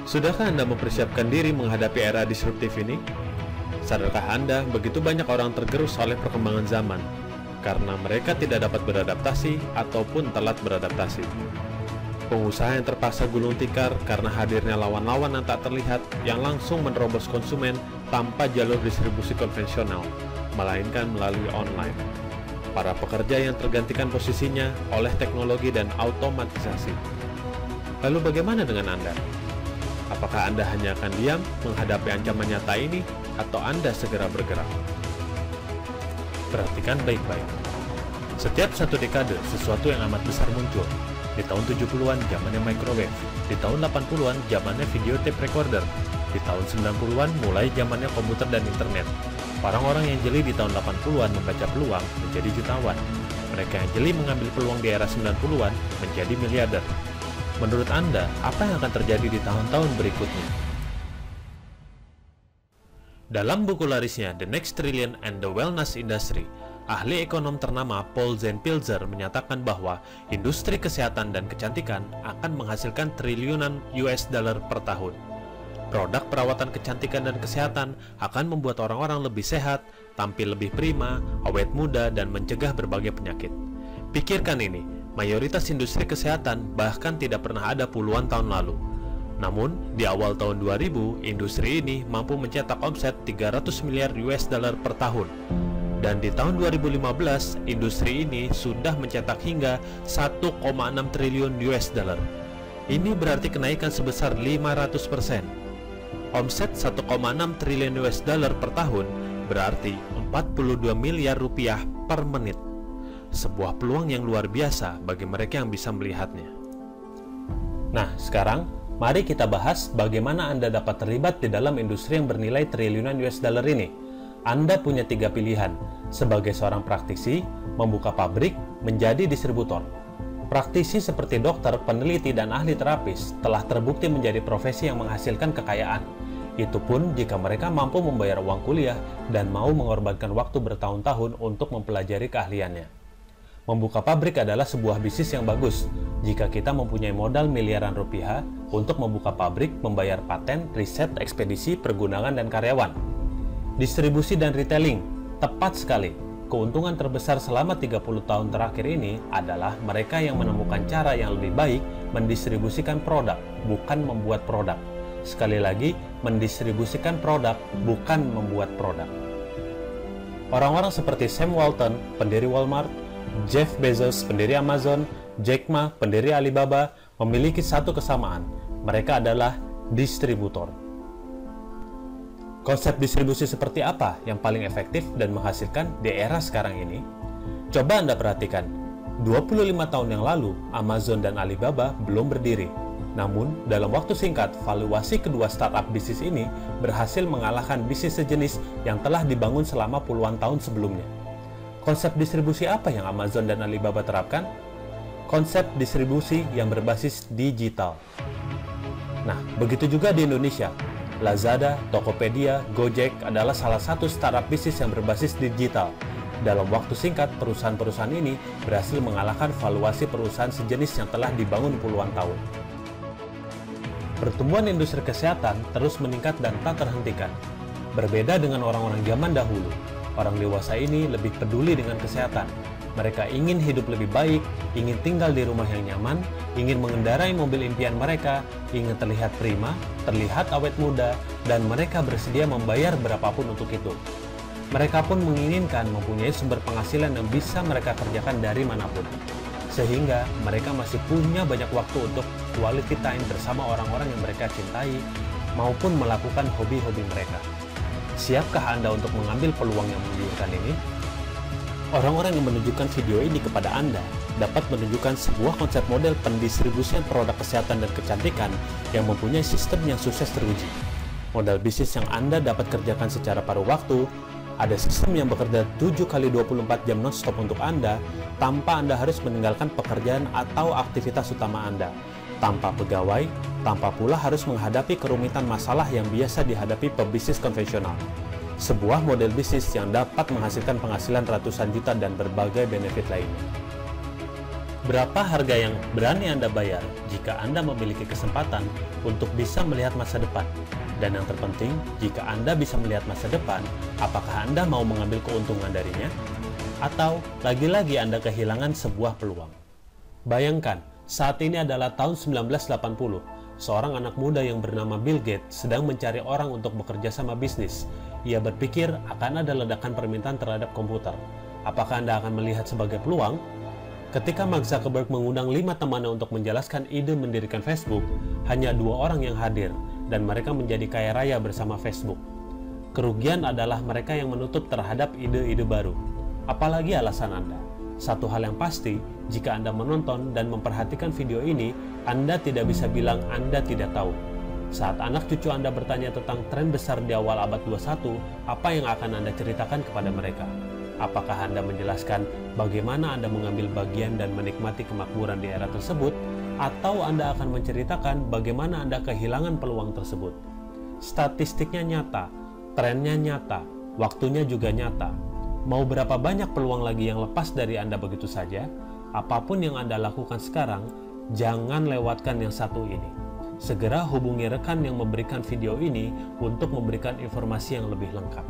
Sudahkah Anda mempersiapkan diri menghadapi era disruptif ini? Sadarkah Anda begitu banyak orang tergerus oleh perkembangan zaman karena mereka tidak dapat beradaptasi ataupun telat beradaptasi? Pengusaha yang terpaksa gulung tikar karena hadirnya lawan-lawan yang tak terlihat yang langsung menerobos konsumen tanpa jalur distribusi konvensional, melainkan melalui online. Para pekerja yang tergantikan posisinya oleh teknologi dan automatisasi. Lalu bagaimana dengan Anda? Apakah Anda hanya akan diam menghadapi ancaman nyata ini, atau Anda segera bergerak? Perhatikan baik-baik. Setiap satu dekade, sesuatu yang amat besar muncul. Di tahun 70-an, zamannya microwave. Di tahun 80-an, zamannya video tape recorder. Di tahun 90-an, mulai zamannya komputer dan internet. Orang-orang yang jeli di tahun 80-an membaca peluang menjadi jutawan. Mereka yang jeli mengambil peluang di era 90-an menjadi miliarder. Menurut Anda, apa yang akan terjadi di tahun-tahun berikutnya? Dalam buku larisnya The Next Trillion and the Wellness Industry, ahli ekonom ternama Paul Zahn-Pilzer menyatakan bahwa industri kesehatan dan kecantikan akan menghasilkan triliunan US dollar per tahun. Produk perawatan kecantikan dan kesehatan akan membuat orang-orang lebih sehat, tampil lebih prima, awet muda, dan mencegah berbagai penyakit. Pikirkan ini, mayoritas industri kesehatan bahkan tidak pernah ada puluhan tahun lalu. Namun, di awal tahun 2000, industri ini mampu mencetak omset 300 miliar US dollar per tahun. Dan di tahun 2015, industri ini sudah mencetak hingga 1,6 triliun US dollar. Ini berarti kenaikan sebesar 500%. Omset 1,6 triliun US dollar per tahun berarti 42 miliar rupiah per menit. Sebuah peluang yang luar biasa bagi mereka yang bisa melihatnya. Nah, sekarang mari kita bahas bagaimana Anda dapat terlibat di dalam industri yang bernilai triliunan US dollar ini. Anda punya 3 pilihan. Sebagai seorang praktisi, membuka pabrik, menjadi distributor. Praktisi seperti dokter, peneliti, dan ahli terapis telah terbukti menjadi profesi yang menghasilkan kekayaan. Itu pun jika mereka mampu membayar uang kuliah dan mau mengorbankan waktu bertahun-tahun untuk mempelajari keahliannya. Membuka pabrik adalah sebuah bisnis yang bagus jika kita mempunyai modal miliaran rupiah untuk membuka pabrik, membayar paten, riset, ekspedisi, pergudangan, dan karyawan. Distribusi dan retailing, tepat sekali. Keuntungan terbesar selama 30 tahun terakhir ini adalah mereka yang menemukan cara yang lebih baik mendistribusikan produk, bukan membuat produk. Sekali lagi, mendistribusikan produk, bukan membuat produk. Orang-orang seperti Sam Walton, pendiri Walmart, Jeff Bezos, pendiri Amazon, Jack Ma, pendiri Alibaba, memiliki satu kesamaan. Mereka adalah distributor. Konsep distribusi seperti apa yang paling efektif dan menghasilkan di era sekarang ini? Coba Anda perhatikan, 25 tahun yang lalu, Amazon dan Alibaba belum berdiri. Namun, dalam waktu singkat, valuasi kedua startup bisnis ini berhasil mengalahkan bisnis sejenis yang telah dibangun selama puluhan tahun sebelumnya. Konsep distribusi apa yang Amazon dan Alibaba terapkan? Konsep distribusi yang berbasis digital. Nah, begitu juga di Indonesia. Lazada, Tokopedia, Gojek adalah salah satu startup bisnis yang berbasis digital. Dalam waktu singkat, perusahaan-perusahaan ini berhasil mengalahkan valuasi perusahaan sejenis yang telah dibangun puluhan tahun. Pertumbuhan industri kesehatan terus meningkat dan tak terhentikan. Berbeda dengan orang-orang zaman dahulu, orang dewasa ini lebih peduli dengan kesehatan. Mereka ingin hidup lebih baik, ingin tinggal di rumah yang nyaman, ingin mengendarai mobil impian mereka, ingin terlihat prima, terlihat awet muda, dan mereka bersedia membayar berapapun untuk itu. Mereka pun menginginkan mempunyai sumber penghasilan yang bisa mereka kerjakan dari manapun. Sehingga mereka masih punya banyak waktu untuk quality time bersama orang-orang yang mereka cintai, maupun melakukan hobi-hobi mereka. Siapkah Anda untuk mengambil peluang yang menggiurkan ini? Orang-orang yang menunjukkan video ini kepada Anda dapat menunjukkan sebuah konsep model pendistribusian produk kesehatan dan kecantikan yang mempunyai sistem yang sukses teruji. Modal bisnis yang Anda dapat kerjakan secara paruh waktu, ada sistem yang bekerja 7x24 jam non-stop untuk Anda tanpa Anda harus meninggalkan pekerjaan atau aktivitas utama Anda, tanpa pegawai, tanpa pula harus menghadapi kerumitan masalah yang biasa dihadapi pebisnis konvensional. Sebuah model bisnis yang dapat menghasilkan penghasilan ratusan juta dan berbagai benefit lainnya. Berapa harga yang berani Anda bayar jika Anda memiliki kesempatan untuk bisa melihat masa depan? Dan yang terpenting, jika Anda bisa melihat masa depan, apakah Anda mau mengambil keuntungan darinya? Atau lagi-lagi Anda kehilangan sebuah peluang? Bayangkan, saat ini adalah tahun 1980. Seorang anak muda yang bernama Bill Gates sedang mencari orang untuk bekerja sama bisnis. Ia berpikir akan ada ledakan permintaan terhadap komputer. Apakah Anda akan melihat sebagai peluang? Ketika Mark Zuckerberg mengundang 5 temannya untuk menjelaskan ide mendirikan Facebook, hanya 2 orang yang hadir, dan mereka menjadi kaya raya bersama Facebook. Kerugian adalah mereka yang menutup terhadap ide-ide baru. Apalagi alasan Anda? Satu hal yang pasti, jika Anda menonton dan memperhatikan video ini, Anda tidak bisa bilang Anda tidak tahu. Saat anak cucu Anda bertanya tentang tren besar di awal abad 21, apa yang akan Anda ceritakan kepada mereka? Apakah Anda menjelaskan bagaimana Anda mengambil bagian dan menikmati kemakmuran di era tersebut, atau Anda akan menceritakan bagaimana Anda kehilangan peluang tersebut? Statistiknya nyata, trennya nyata, waktunya juga nyata. Mau berapa banyak peluang lagi yang lepas dari Anda begitu saja? Apapun yang Anda lakukan sekarang, jangan lewatkan yang satu ini. Segera hubungi rekan yang memberikan video ini untuk memberikan informasi yang lebih lengkap.